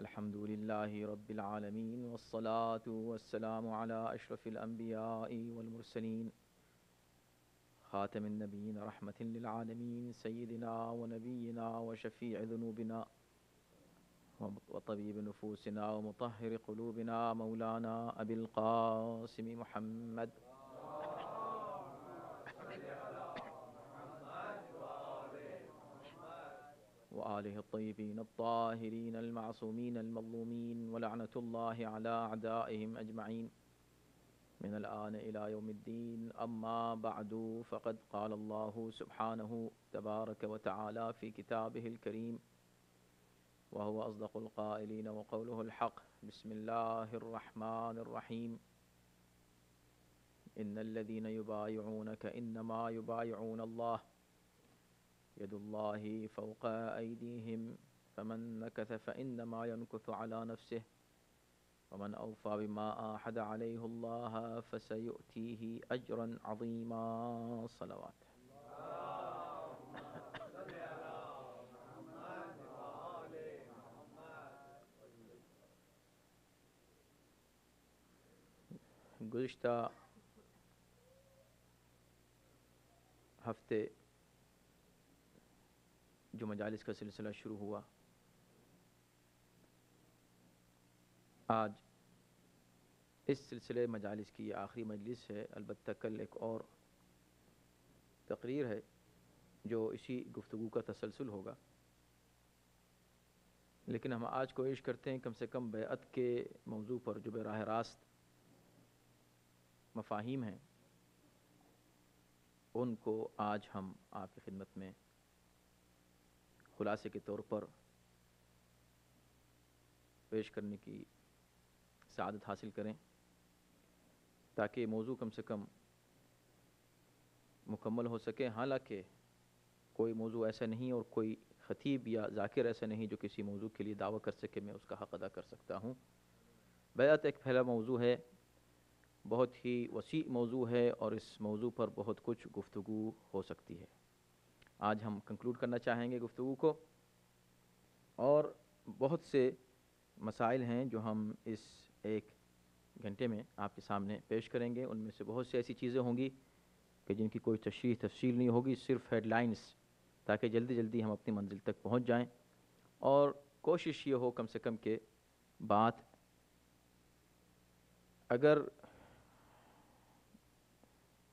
الحمد لله رب العالمين والصلاة والسلام على أشرف الأنبياء والمرسلين خاتم النبيين رحمة للعالمين سيدنا ونبينا وشفيع ذنوبنا وطبيب نفوسنا ومطهر قلوبنا مولانا أبي القاسم محمد وآله الطيبين الطاهرين المعصومين المظلومين ولعنة الله على أعدائهم أجمعين من الآن إلى يوم الدين. أما بعد فقد قال الله سبحانه تبارك وتعالى في كتابه الكريم وهو أصدق القائلين وقوله الحق. بسم الله الرحمن الرحيم. إن الذين يبايعونك إنما يبايعون الله يد الله فوق أيديهم فمن نكث فإنما ينكث على نفسه ومن أوفى بما عاهد عليه الله فسيؤتيه أجرا عظيما. صلوات. گزشتہ ہفتے جو مجالس کا سلسلہ شروع ہوا، آج اس سلسلے مجالس کی یہ آخری مجلس ہے. البتہ کل ایک اور تقریر ہے جو اسی گفتگو کا تسلسل ہوگا، لیکن ہم آج کوشش کرتے ہیں کم سے کم بیعت کے موضوع پر جو براہ راست مفاہیم ہیں ان کو آج ہم آپ کی خدمت میں خلاصے کے طور پر پیش کرنے کی سعادت حاصل کریں، تاکہ موضوع کم سے کم مکمل ہو سکے. حالانکہ کوئی موضوع ایسا نہیں اور کوئی خطیب یا ذاکر ایسا نہیں جو کسی موضوع کے لیے دعویٰ کر سکے میں اس کا حق ادا کر سکتا ہوں. بیعت ایک پھیلا موضوع ہے، بہت ہی وسیع موضوع ہے، اور اس موضوع پر بہت کچھ گفتگو ہو سکتی ہے. آج ہم کنکلوڈ کرنا چاہیں گے گفتگو کو، اور بہت سے مسائل ہیں جو ہم اس ایک گھنٹے میں آپ کے سامنے پیش کریں گے. ان میں سے بہت سی ایسی چیزیں ہوں گی کہ جن کی کوئی تشریح تفصیل نہیں ہوگی، صرف ہیڈ لائنز، تاکہ جلدی جلدی ہم اپنی منزل تک پہنچ جائیں. اور کوشش یہ ہو کم سے کم کہ بات اگر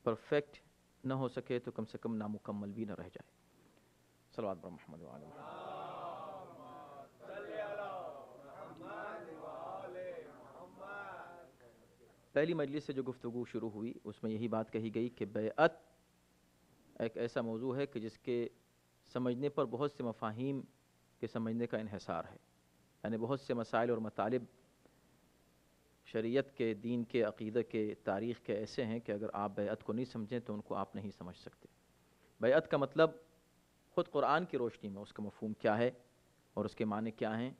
پرفیکٹ نہ ہو سکے تو کم سے کم نامکمل بھی نہ رہ جائے. صلوات بر محمد وعلی محمد. پہلی مجلس سے جو گفتگو شروع ہوئی اس میں یہی بات کہی گئی کہ بیعت ایک ایسا موضوع ہے کہ جس کے سمجھنے پر بہت سے مفاہیم کے سمجھنے کا انحصار ہے. یعنی بہت سے مسائل اور مطالب شریعت کے، دین کے، عقیدہ کے، تاریخ کے ایسے ہیں کہ اگر آپ بیعت کو نہیں سمجھیں تو ان کو آپ نہیں سمجھ سکتے. بیعت کا مطلب خود قرآن کی روشنی میں اس کا مفہوم کیا ہے اور اس کے معنی کیا ہیں،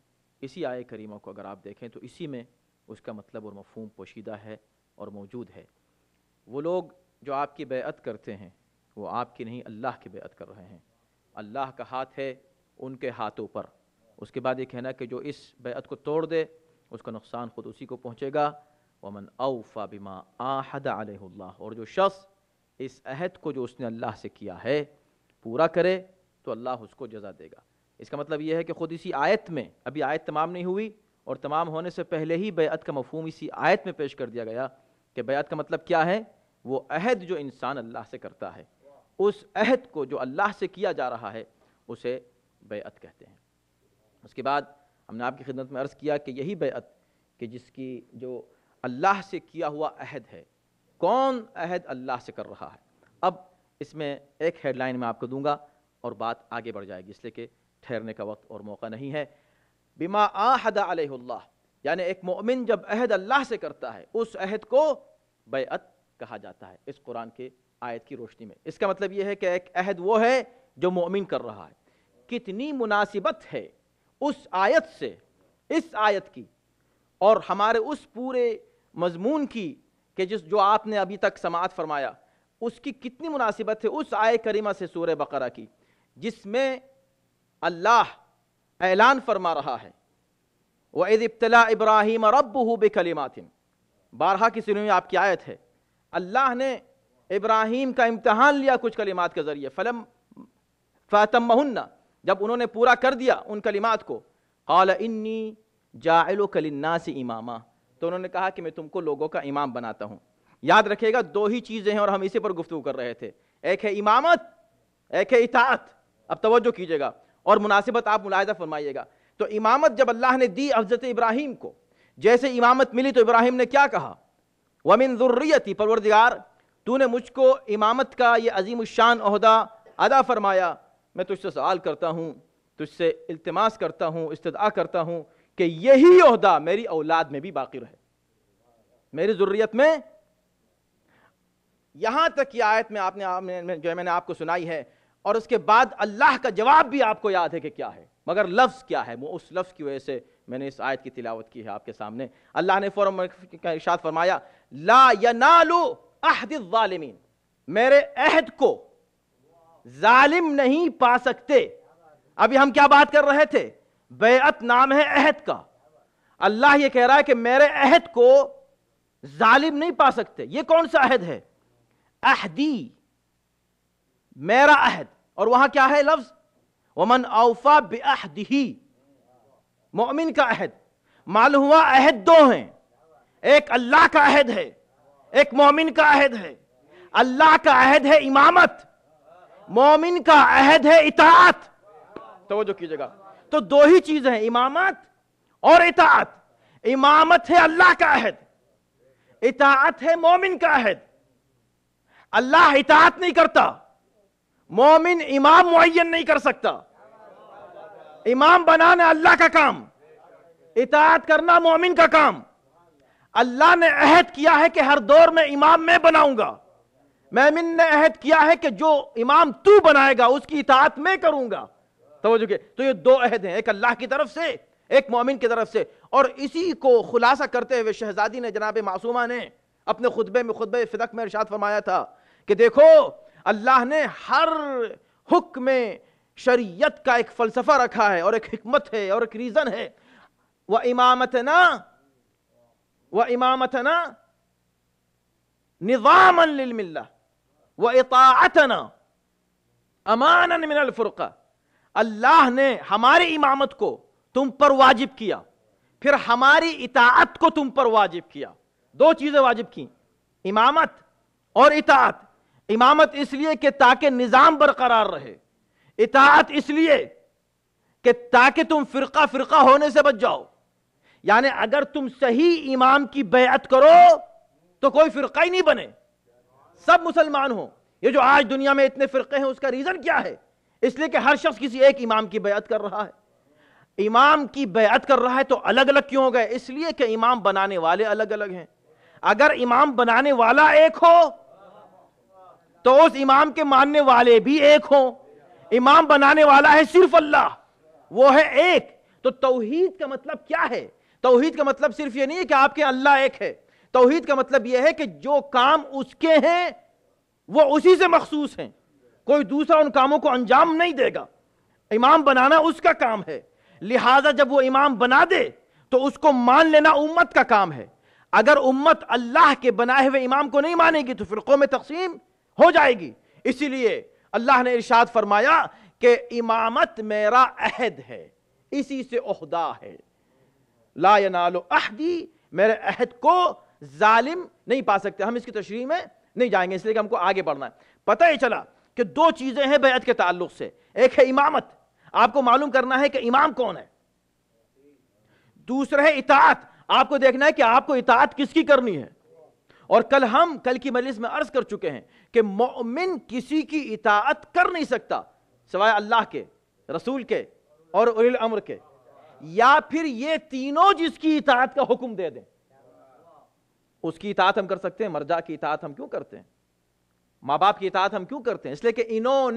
اسی آیہ کریمہ کو اگر آپ دیکھیں تو اسی میں اس کا مطلب اور مفہوم پوشیدہ ہے اور موجود ہے. وہ لوگ جو آپ کی بیعت کرتے ہیں وہ آپ کی نہیں، اللہ کی بیعت کر رہے ہیں. اللہ کا ہاتھ ہے ان کے ہاتھوں پر. اس کے بعد یہ کہنا کہ جو اس بیعت کو توڑ دے اس کا نقصان خود اسی کو پہنچے گا. وَمَنْ أَوْفَى بِمَا عَاهَدَ عَلَيْهُ اللَّهُ. اور جو شخص اس عہد کو جو اس نے اللہ سے کیا ہے پورا کرے تو اللہ اس کو جزا دے گا. اس کا مطلب یہ ہے کہ خود اسی آیت میں، ابھی آیت تمام نہیں ہوئی اور تمام ہونے سے پہلے ہی بیعت کا مفہوم اسی آیت میں پیش کر دیا گیا کہ بیعت کا مطلب کیا ہے. وہ عہد جو انسان اللہ سے کرتا ہے، اس عہد کو جو اللہ سے کیا جا رہا ہے اسے بیعت کہتے ہیں. اس کے بعد ہم نے آپ کی خدمت میں عرض کیا کہ یہی بیعت کہ جس کی جو اللہ سے کیا ہوا عہد ہے، کون عہد اللہ سے کر رہا ہے. اب اس میں ایک ہیڈ لائن میں آپ کو دوں گا اور بات آگے بڑھ جائے گی، اس لیے کہ ٹھہرنے کا وقت اور موقع نہیں ہے. بما عاہد علیہ اللہ، یعنی ایک مومن جب عہد اللہ سے کرتا ہے اس عہد کو بیعت کہا جاتا ہے اس قرآن کے آیت کی روشنی میں. اس کا مطلب یہ ہے کہ ایک عہد وہ ہے جو مومن کر رہا ہے. کتنی مناسبت ہے اس آیت سے، اس آیت کی، اور ہمارے اس پورے مضمون کی کہ جو آپ نے ابھی تک سماعت فرمایا، اس کی کتنی مناسبت ہے اس آیہ کریمہ سے سورہ بقرہ کی، جس میں اللہ اعلان فرما رہا ہے وَإِذِ ابْتَلَىٰ إِبْرَاهِيمَ رَبُّهُ بِكَلِمَاتٍ، بارہا کی سنی میں آپ کی آیت ہے، اللہ نے ابراہیم کا امتحان لیا کچھ کلمات کے ذریعے، فَأَتَمَّهُنَّ، جب انہوں نے پورا کر دیا ان کلمات کو، قَالَ إِنِّي جَاعِلُكَ لِلنَّاسِ إِمَامًا، تو انہوں نے کہا کہ میں تم کو لوگوں کا امام بناتا ہوں۔ یاد رکھے گا دو ہی چیزیں ہیں اور ہم اسی پر گفتگو کر رہے تھے، ایک ہے امامت، ایک ہے اطاعت۔ اب توجہ کیجئے گا اور مناسبت آپ ملاحظہ فرمائیے گا۔ تو امامت جب اللہ نے دی حضرت ابراہیم کو، جیسے امامت ملی تو ابراہیم نے کیا کہا؟ وَمِن ذُرِّيَّتِي، پروردگار تو نے مجھ کو امامت کا یہ عظیم الشان عہدہ ادا فرمایا، میں تجھ سے سوال کرتا ہوں، تجھ سے التماس کرتا ہوں، استدعا کرتا ہوں کہ یہی عہدہ میری اولاد میں بھی باقی رہے، میری ذریت میں۔ یہاں تک یہ آیت میں نے آپ کو سنائی ہے، اور اس کے بعد اللہ کا جواب بھی آپ کو یاد ہے کہ کیا ہے، مگر لفظ کیا ہے، وہ اس لفظ کی وجہ سے میں نے اس آیت کی تلاوت کی ہے آپ کے سامنے۔ اللہ نے فوراً ارشاد فرمایا لا ینال عہد الظالمین، میرے عہد کو ظالم نہیں پا سکتے۔ ابھی ہم کیا بات کر رہے تھے؟ بیعت نام ہے عہد کا۔ اللہ یہ کہہ رہا ہے کہ میرے عہد کو ظالم نہیں پا سکتے۔ یہ کون سا عہد ہے؟ عہدی، میرا عہد۔ اور وہاں کیا ہے لفظ؟ ومن اوفا بعہدہ، مومن کا عہد۔ معلوم ہوا عہد دو ہیں، ایک اللہ کا عہد ہے، ایک مومن کا عہد ہے۔ اللہ کا عہد ہے امامت، مومن کا عہد ہے اطاعت۔ توجہ کیجئے گا، تو دو ہی چیزیں ہیں، امامت اور اطاعت۔ امامت ہے اللہ کا عہد، اطاعت ہے مومن کا عہد۔ اللہ اطاعت نہیں کرتا، مومن امام معین نہیں کر سکتا۔ امام بنانا اللہ کا کام، اطاعت کرنا مومن کا کام۔ اللہ نے عہد کیا ہے کہ ہر دور میں امام میں بناؤں گا، مومن نے عہد کیا ہے کہ جو امام تو بنائے گا اس کی اطاعت میں کروں گا۔ توجہ کہ تو یہ دو عہد ہیں، ایک اللہ کی طرف سے، ایک مومن کی طرف سے۔ اور اسی کو خلاصہ کرتے ہوئے شہزادی نے، جناب معصومہ نے اپنے خطبے میں، خطبہ فدق میں ارشاد فرمایا تھا کہ دیکھو اللہ نے ہر حکم میں شریعت کا ایک فلسفہ رکھا ہے اور ایک حکمت ہے اور ایک ریزن ہے۔ وَإِمَامَتَنَا نِظَامًا لِلْمِلَّةِ وَإِطَاعَتَنَا أَمَانًا مِنَ الْفُرْقَةِ، اللہ نے ہماری امامت کو تم پر واجب کیا، پھر ہماری اطاعت کو تم پر واجب کیا۔ دو چیزیں واجب کی، امامت اور اطاعت۔ امامت اس لیے کہ تاکہ نظام برقرار رہے، اطاعت اس لیے کہ تاکہ تم فرقہ فرقہ ہونے سے بچ جاؤ۔ یعنی اگر تم صحیح امام کی بیعت کرو تو کوئی فرقہ ہی نہیں بنے، سب مسلمان ہوں۔ یہ جو آج دنیا میں اتنے فرقے ہیں اس کا ریزن کیا ہے؟ اس لیے کہ ہر شخص کسی ایک امام کی بیعت کر رہا ہے۔ امام کی بیعت کر رہا ہے تو الگ الگ کیوں ہو گئے؟ اس لیے کہ امام بنانے والے الگ الگ ہیں۔ اگر امام بنانے والا ایک ہو تو اس امام کے ماننے والے بھی ایک ہوں۔ امام بنانے والا ہے صرف اللہ، وہ ہے ایک۔ تو توحید کا مطلب کیا ہے؟ توحید کا مطلب صرف یہ نہیں ہے کہ آپ کے اللہ ایک ہے، توحید کا مطلب یہ ہے کہ جو کام اس کے ہیں وہ اسی سے مخصوص ہیں، کوئی دوسرا ان کاموں کو انجام نہیں دے گا۔ امام بنانا اس کا کام ہے، لہٰذا جب وہ امام بنا دے تو اس کو مان لینا امت کا کام ہے۔ اگر امت اللہ کے بنائے ہوئے امام کو نہیں مانے گی تو فرقوں میں تقسیم ہو جائے گی۔ اسی لیے اللہ نے ارشاد فرمایا کہ امامت میرا عہد ہے، اسی سے عہدہ ہے۔ لا ینال عہدی، میرے عہد کو ظالم نہیں پا سکتے۔ ہم اس کی تشریح میں نہیں جائیں گے، اس لیے کہ ہم کو آگے بڑھنا ہے۔ پتہ ہی چلا کہ دو چیزیں ہیں بیعت کے تعلق سے، ایک ہے امامت، آپ کو معلوم کرنا ہے کہ امام کون ہے، دوسرا ہے اطاعت، آپ کو دیکھنا ہے کہ آپ کو اطاعت کس کی کرنی ہے۔ اور کل کی مجلس میں عرض کر چکے ہیں کہ مومن کسی کی اطاعت کر نہیں سکتا سوائے اللہ کے، رسول کے اور اولی الامر کے، یا پھر یہ تینوں جس کی اطاعت کا حکم دے دیں اس کی اطاعت ہم کر سکتے ہیں۔ مرجع کی اطاعت ہم کیوں کرتے ہیں؟ ماں باپ کی اطاعت ہم کیوں کرتے ہیں؟ اس لیے کہ انہوں